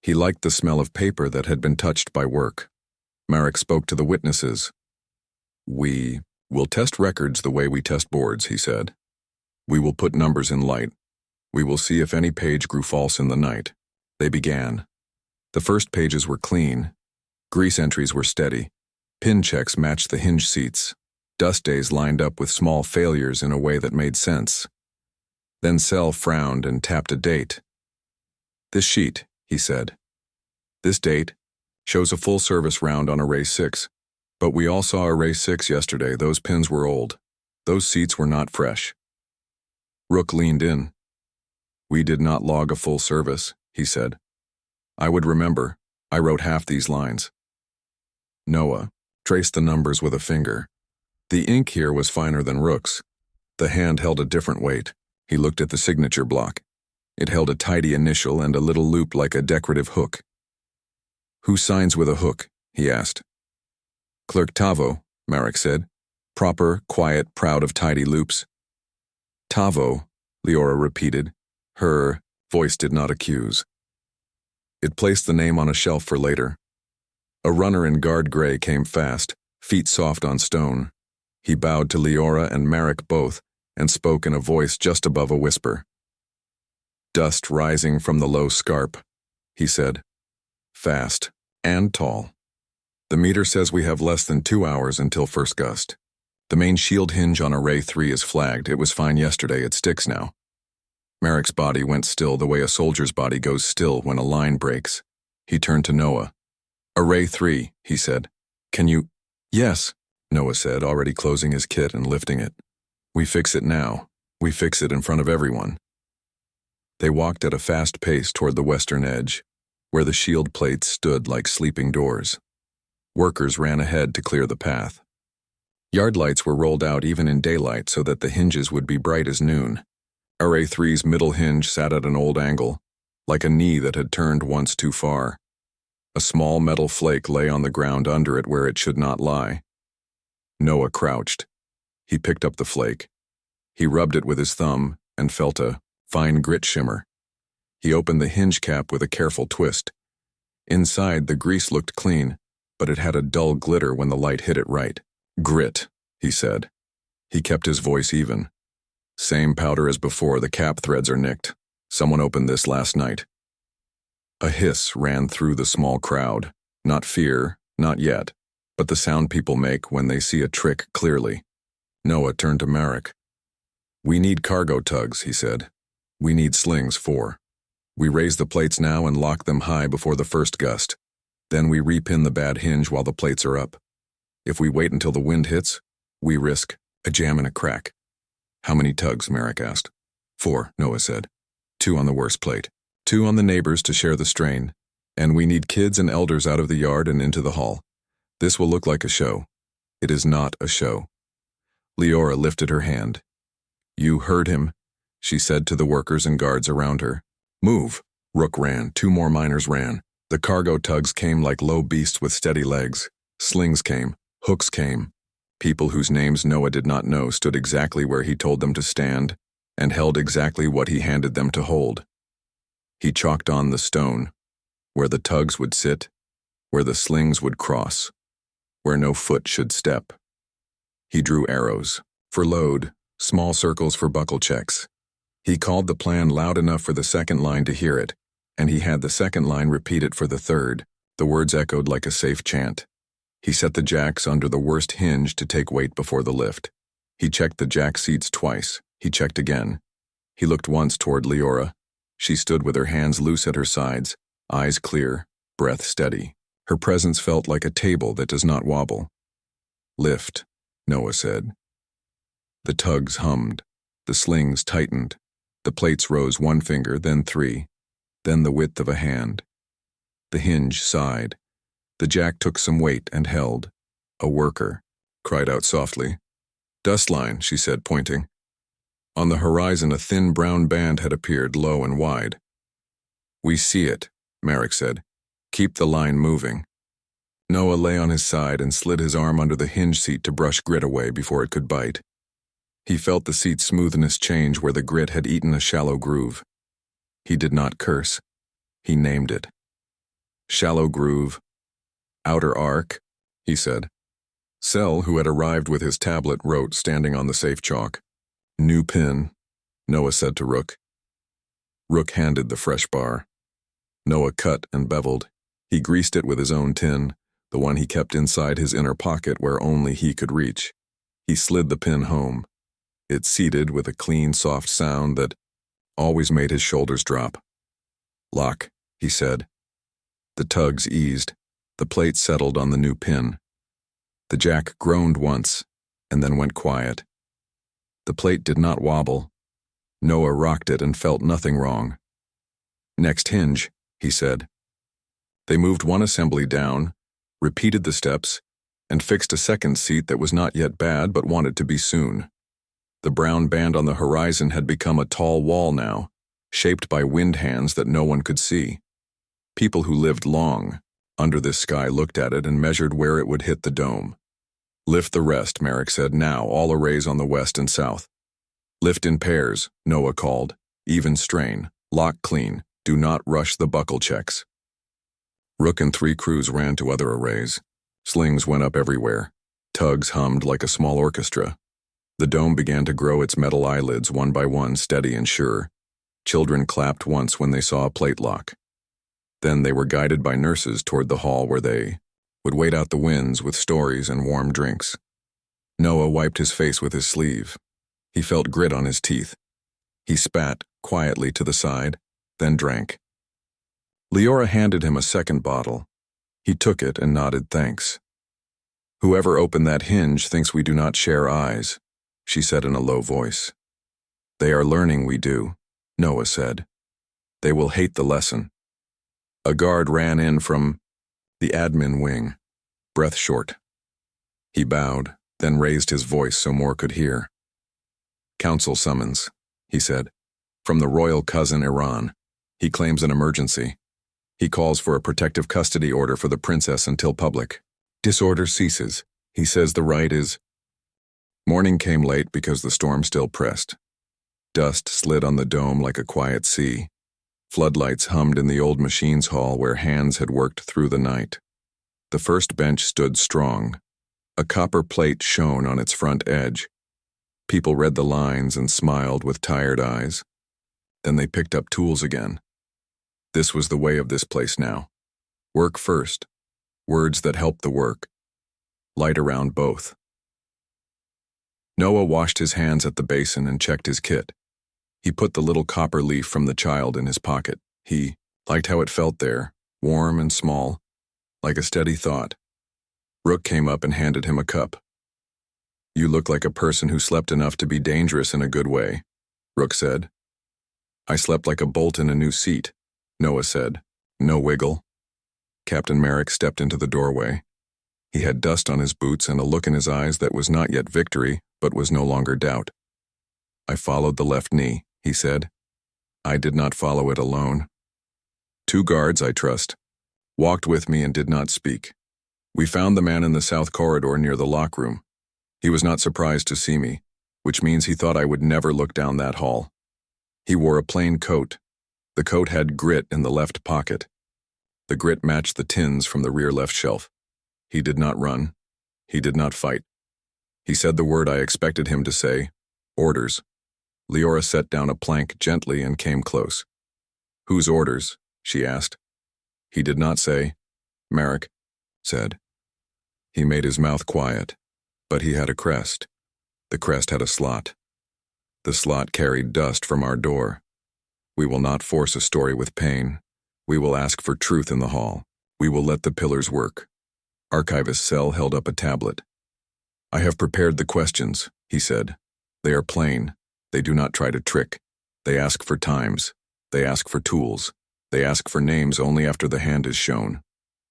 He liked the smell of paper that had been touched by work. Merrick spoke to the witnesses. "We will test records the way we test boards," he said. "We will put numbers in light. We will see if any page grew false in the night." They began. The first pages were clean. Grease entries were steady. Pin checks matched the hinge seats. Dust days lined up with small failures in a way that made sense. Then Cell frowned and tapped a date. "This sheet," he said. "This date shows a full-service round on Array 6. But we all saw Array 6 yesterday. Those pins were old. Those seats were not fresh." Rook leaned in. "We did not log a full service," he said. "I would remember. I wrote half these lines." Noah traced the numbers with a finger. The ink here was finer than Rook's. The hand held a different weight. He looked at the signature block. It held a tidy initial and a little loop like a decorative hook. "Who signs with a hook?" he asked. "Clerk Tavo," Merrick said. "Proper, quiet, proud of tidy loops." "Tavo," Leora repeated. Her voice did not accuse. It placed the name on a shelf for later. A runner in guard gray came fast, feet soft on stone. He bowed to Leora and Merrick both and spoke in a voice just above a whisper. "Dust rising from the low scarp," he said. "Fast and tall. The meter says we have less than 2 hours until first gust. The main shield hinge on Array 3 is flagged. It was fine yesterday. It sticks now. Merrick's body went still the way a soldier's body goes still when a line breaks. He turned to Noah. "Array 3, he said. "Can you—" "Yes," Noah said, already closing his kit and lifting it. "We fix it now. We fix it in front of everyone." They walked at a fast pace toward the western edge, where the shield plates stood like sleeping doors. Workers ran ahead to clear the path. Yard lights were rolled out even in daylight so that the hinges would be bright as noon. Array 3's middle hinge sat at an old angle, like a knee that had turned once too far. A small metal flake lay on the ground under it where it should not lie. Noah crouched. He picked up the flake. He rubbed it with his thumb and felt a fine grit shimmer. He opened the hinge cap with a careful twist. Inside, the grease looked clean, but it had a dull glitter when the light hit it right. "Grit," he said. He kept his voice even. "Same powder as before, the cap threads are nicked. Someone opened this last night." A hiss ran through the small crowd. Not fear, not yet, but the sound people make when they see a trick clearly. Noah turned to Merrick. "We need cargo tugs," he said. "We need slings 4. We raise the plates now and lock them high before the first gust. Then we repin the bad hinge while the plates are up. If we wait until the wind hits, we risk a jam and a crack." "How many tugs?" Merrick asked. 4, Noah said. 2 on the worst plate. 2 on the neighbors to share the strain. And we need kids and elders out of the yard and into the hall. This will look like a show. It is not a show." Leora lifted her hand. "You heard him," she said to the workers and guards around her. "Move." Rook ran. 2 more miners ran. The cargo tugs came like low beasts with steady legs. Slings came. Hooks came. People whose names Noah did not know stood exactly where he told them to stand and held exactly what he handed them to hold. He chalked on the stone, where the tugs would sit, where the slings would cross, where no foot should step. He drew arrows for load, small circles for buckle checks. He called the plan loud enough for the second line to hear it, and he had the second line repeat it for the third. The words echoed like a safe chant. He set the jacks under the worst hinge to take weight before the lift. He checked the jack seats twice. He checked again. He looked once toward Leora. She stood with her hands loose at her sides, eyes clear, breath steady. Her presence felt like a table that does not wobble. "Lift," Noah said. The tugs hummed. The slings tightened. The plates rose 1 finger, then 3, then the width of a hand. The hinge sighed. The jack took some weight and held. A worker cried out softly. "Dust line," she said, pointing. On the horizon, a thin brown band had appeared, low and wide. "We see it," Merrick said. "Keep the line moving." Noah lay on his side and slid his arm under the hinge seat to brush grit away before it could bite. He felt the seat's smoothness change where the grit had eaten a shallow groove. He did not curse. He named it. "Shallow groove. Outer arc," he said. Sel, who had arrived with his tablet, wrote, standing on the safe chalk. "New pin," Noah said to Rook. Rook handed the fresh bar. Noah cut and beveled. He greased it with his own tin, the one he kept inside his inner pocket where only he could reach. He slid the pin home. It seated with a clean, soft sound that always made his shoulders drop. "Lock," he said. The tugs eased. The plate settled on the new pin. The jack groaned once, and then went quiet. The plate did not wobble. Noah rocked it and felt nothing wrong. "Next hinge," he said. They moved 1 assembly down, repeated the steps, and fixed a second seat that was not yet bad but wanted to be soon. The brown band on the horizon had become a tall wall now, shaped by wind hands that no one could see. People who lived long under this sky looked at it and measured where it would hit the dome. "Lift the rest," Merrick said. "Now, all arrays on the west and south." "Lift in pairs," Noah called. "Even strain. Lock clean. Do not rush the buckle checks." Rook and 3 crews ran to other arrays. Slings went up everywhere. Tugs hummed like a small orchestra. The dome began to grow its metal eyelids 1 by 1, steady and sure. Children clapped once when they saw a plate lock. Then they were guided by nurses toward the hall where they would wait out the winds with stories and warm drinks. Noah wiped his face with his sleeve. He felt grit on his teeth. He spat, quietly to the side, then drank. Leora handed him a second bottle. He took it and nodded thanks. "Whoever opened that hinge thinks we do not share eyes," she said in a low voice. "They are learning we do," Noah said. "They will hate the lesson." A guard ran in from the admin wing, breath short. He bowed, then raised his voice so more could hear. "Council summons," he said. "From the royal cousin Iran. He claims an emergency. He calls for a protective custody order for the princess until public disorder ceases. He says the right is..." Morning came late because the storm still pressed. Dust slid on the dome like a quiet sea. Floodlights hummed in the old machines hall where hands had worked through the night. The first bench stood strong. A copper plate shone on its front edge. People read the lines and smiled with tired eyes. Then they picked up tools again. This was the way of this place now. Work first. Words that help the work. Light around both. Noah washed his hands at the basin and checked his kit. He put the little copper leaf from the child in his pocket. He liked how it felt there, warm and small, like a steady thought. Rook came up and handed him a cup. "You look like a person who slept enough to be dangerous in a good way," Rook said. "I slept like a bolt in a new seat," Noah said. "No wiggle." Captain Merrick stepped into the doorway. He had dust on his boots and a look in his eyes that was not yet victory, but was no longer doubt. "I followed the left knee," he said. "I did not follow it alone. 2 guards, I trust, walked with me and did not speak. We found the man in the south corridor near the lock room. He was not surprised to see me, which means he thought I would never look down that hall. He wore a plain coat. The coat had grit in the left pocket. The grit matched the tins from the rear left shelf. He did not run. He did not fight. He said the word I expected him to say, orders." Leora set down a plank gently and came close. "Whose orders?" she asked. He did not say. Merrick said. He made his mouth quiet, but he had a crest. The crest had a slot. The slot carried dust from our door. "We will not force a story with pain. We will ask for truth in the hall. We will let the pillars work." Archivist Cell held up a tablet. "I have prepared the questions," he said. "They are plain. They do not try to trick. They ask for times. They ask for tools. They ask for names only after the hand is shown.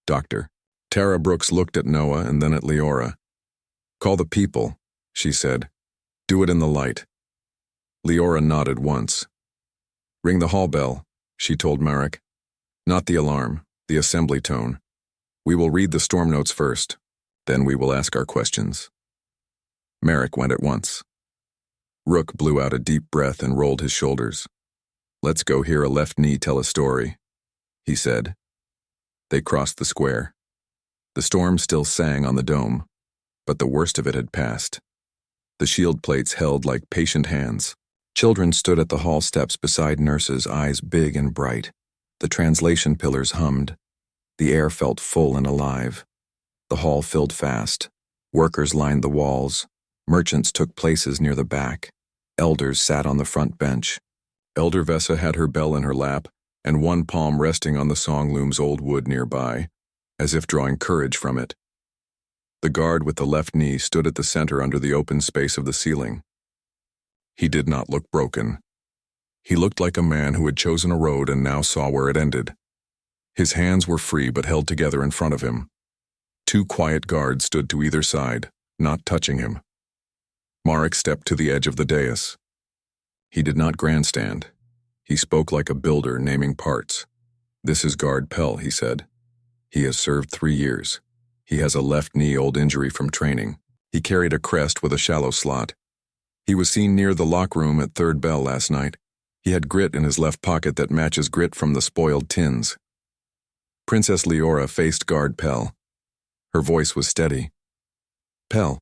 Doctor." Tara Brooks looked at Noah and then at Leora. "Call the people," she said. "Do it in the light." Leora nodded once. "Ring the hall bell," she told Merrick. "Not the alarm, the assembly tone. We will read the storm notes first, then we will ask our questions." Merrick went at once. Rook blew out a deep breath and rolled his shoulders. "Let's go hear a left knee tell a story," he said. They crossed the square. The storm still sang on the dome, but the worst of it had passed. The shield plates held like patient hands. Children stood at the hall steps beside nurses, eyes big and bright. The translation pillars hummed. The air felt full and alive. The hall filled fast. Workers lined the walls. Merchants took places near the back. Elders sat on the front bench. Elder Vessa had her bell in her lap, and one palm resting on the songloom's old wood nearby, as if drawing courage from it. The guard with the left knee stood at the center under the open space of the ceiling. He did not look broken. He looked like a man who had chosen a road and now saw where it ended. His hands were free but held together in front of him. 2 quiet guards stood to either side, not touching him. Marek stepped to the edge of the dais. He did not grandstand. He spoke like a builder naming parts. "This is Guard Pell," he said. "He has served 3 years. He has a left knee old injury from training. He carried a crest with a shallow slot. He was seen near the lock room at 3rd bell last night. He had grit in his left pocket that matches grit from the spoiled tins." Princess Leora faced Guard Pell. Her voice was steady. "Pell,"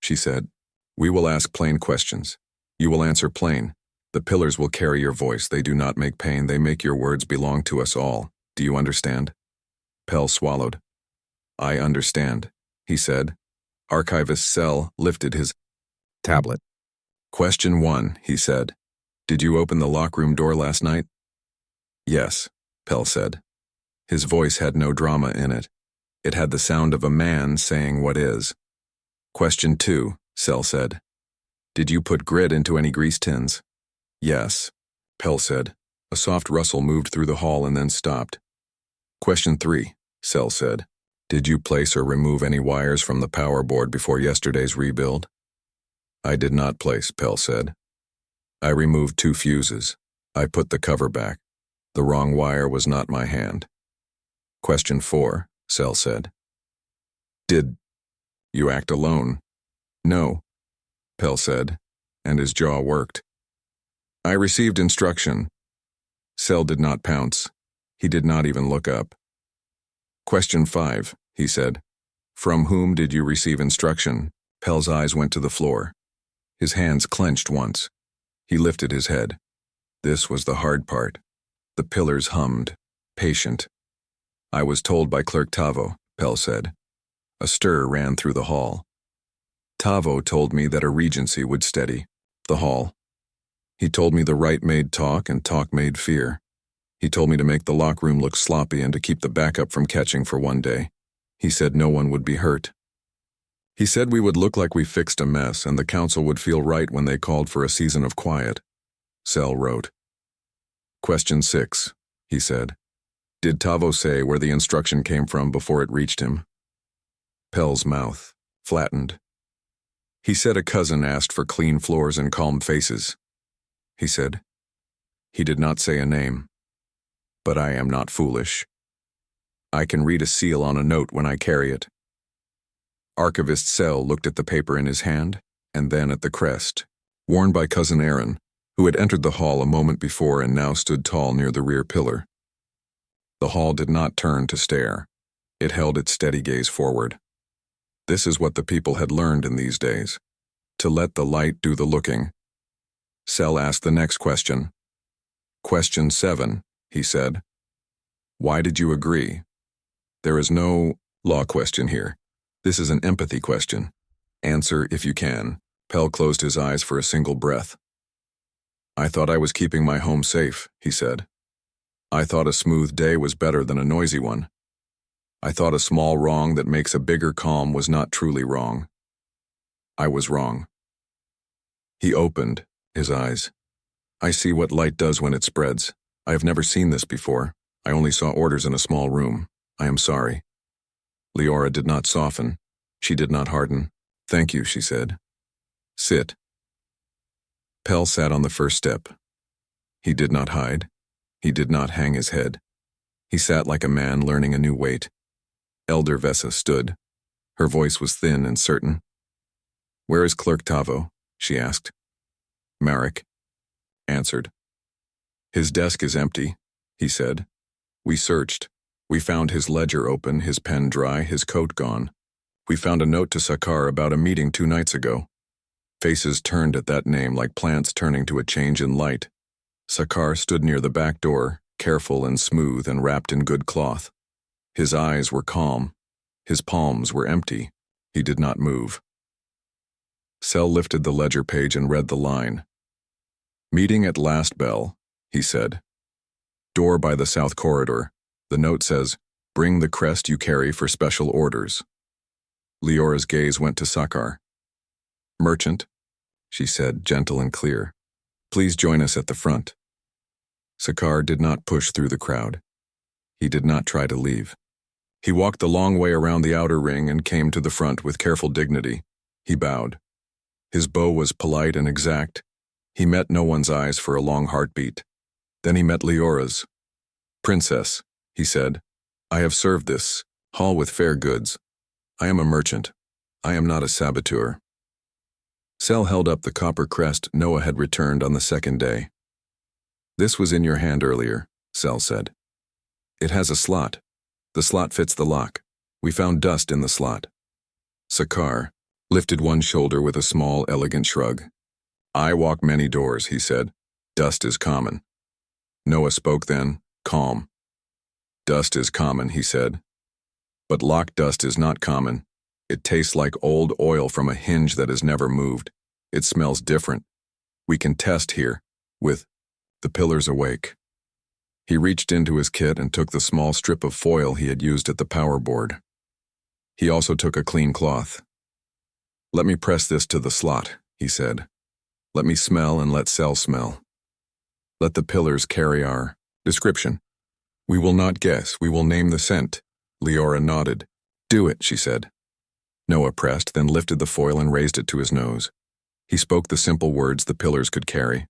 she said, "we will ask plain questions. You will answer plain. The pillars will carry your voice. They do not make pain. They make your words belong to us all. Do you understand?" Pell swallowed. "I understand," he said. Archivist Cell lifted his tablet. "Question 1, he said. Did you open the lockroom door last night? Yes, Pell said. His voice had no drama in it. It had the sound of a man saying what is. Question 2, Sel said. Did you put grit into any grease tins? Yes, Pell said. A soft rustle moved through the hall and then stopped. Question 3, Sel said. Did you place or remove any wires from the power board before yesterday's rebuild? I did not place, Pell said. I removed 2 fuses. I put the cover back. The wrong wire was not my hand. Question 4, Sel said. Did you act alone? No, Pell said, and his jaw worked. I received instruction. Sel did not pounce. He did not even look up. Question 5, he said. From whom did you receive instruction? Pell's eyes went to the floor. His hands clenched once. He lifted his head. This was the hard part. The pillars hummed, patient. I was told by Clerk Tavo, Pell said. A stir ran through the hall. Tavo told me that a regency would steady the hall. He told me the right made talk and talk made fear. He told me to make the lock room look sloppy and to keep the backup from catching for one day. He said no one would be hurt. He said we would look like we fixed a mess and the council would feel right when they called for a season of quiet. Sel wrote. Question 6, he said. Did Tavo say where the instruction came from before it reached him? Pell's mouth flattened. He said a cousin asked for clean floors and calm faces. He said. He did not say a name. But I am not foolish. I can read a seal on a note when I carry it. Archivist Sel looked at the paper in his hand, and then at the crest, worn by Cousin Aaron, who had entered the hall a moment before and now stood tall near the rear pillar. The hall did not turn to stare. It held its steady gaze forward. This is what the people had learned in these days, to let the light do the looking. Sel asked the next question. Question 7, he said. Why did you agree? There is no law question here. This is an empathy question. Answer if you can. Pell closed his eyes for a single breath. I thought I was keeping my home safe, he said. I thought a smooth day was better than a noisy one. I thought a small wrong that makes a bigger calm was not truly wrong. I was wrong. He opened his eyes. I see what light does when it spreads. I have never seen this before. I only saw orders in a small room. I am sorry. Leora did not soften. She did not harden. Thank you, she said. Sit. Pell sat on the first step. He did not hide. He did not hang his head. He sat like a man learning a new weight. Elder Vessa stood. Her voice was thin and certain. Where is Clerk Tavo? She asked. Marek answered. His desk is empty, he said. We searched. We found his ledger open, his pen dry, his coat gone. We found a note to Sakar about a meeting 2 nights ago. Faces turned at that name like plants turning to a change in light. Sakar stood near the back door, careful and smooth and wrapped in good cloth. His eyes were calm. His palms were empty. He did not move. Sel lifted the ledger page and read the line. Meeting at last bell, he said. Door by the south corridor. The note says, bring the crest you carry for special orders. Leora's gaze went to Sakar. Merchant, she said, gentle and clear. Please join us at the front. Sakar did not push through the crowd. He did not try to leave. He walked the long way around the outer ring and came to the front with careful dignity. He bowed. His bow was polite and exact. He met no one's eyes for a long heartbeat. Then he met Leora's. Princess, he said, I have served this hall with fair goods. I am a merchant. I am not a saboteur. Sel held up the copper crest Noah had returned on the second day. This was in your hand earlier, Sel said. It has a slot. The slot fits the lock. We found dust in the slot. Sakar lifted one shoulder with a small, elegant shrug. I walk many doors, he said. Dust is common. Noah spoke then, calm. Dust is common, he said. But lock dust is not common. It tastes like old oil from a hinge that has never moved. It smells different. We can test here. with the pillars awake. He reached into his kit and took the small strip of foil he had used at the power board. He also took a clean cloth. "Let me press this to the slot," he said. "Let me smell and let Cell smell. Let the pillars carry our description. We will not guess, we will name the scent." Leora nodded. "Do it," she said. Noah pressed, then lifted the foil and raised it to his nose. He spoke the simple words the pillars could carry.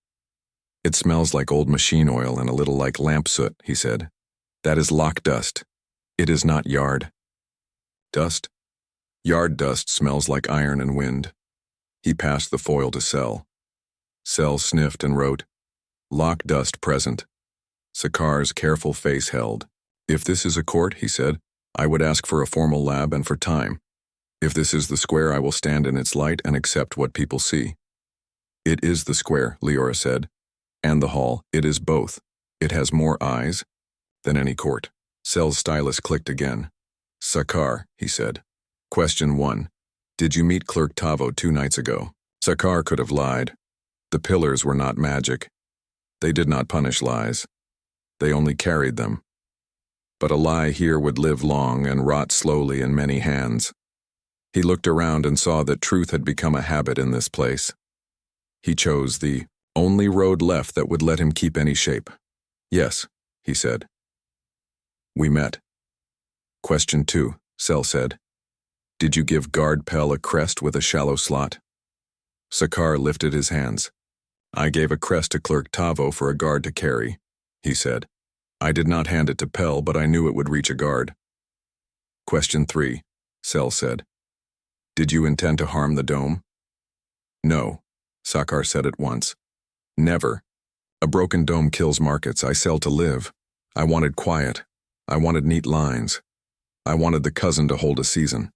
"It smells like old machine oil and a little like lamp soot," he said. "That is lock dust. It is not yard." "Dust?" "Yard dust smells like iron and wind." He passed the foil to Cell. Cell sniffed and wrote, "Lock dust present." Sakar's careful face held. "If this is a court," he said, "I would ask for a formal lab and for time. If this is the square, I will stand in its light and accept what people see." "It is the square," Leora said. "And the hall. It is both. It has more eyes than any court." Cell's stylus clicked again. "Sakar," he said. Question 1. Did you meet Clerk Tavo 2 nights ago? Sakar could have lied. The pillars were not magic. They did not punish lies. They only carried them. But a lie here would live long and rot slowly in many hands. He looked around and saw that truth had become a habit in this place. He chose the only road left that would let him keep any shape. "Yes," he said. "We met." Question 2, Cell said. "Did you give Guard Pell a crest with a shallow slot?" Sakar lifted his hands. "I gave a crest to Clerk Tavo for a guard to carry," he said. "I did not hand it to Pell, but I knew it would reach a guard." Question 3, Cell said. "Did you intend to harm the dome?" "No," Sakar said at once. "Never. A broken dome kills markets. I sell to live. I wanted quiet. I wanted neat lines. I wanted the cousin to hold a season.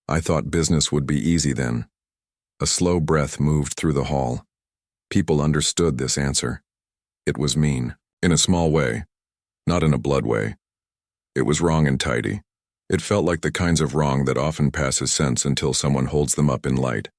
I thought business would be easy then." A slow breath moved through the hall. People understood this answer. It was mean, in a small way, not in a blood way. It was wrong and tidy. It felt like the kinds of wrong that often passes sense until someone holds them up in light.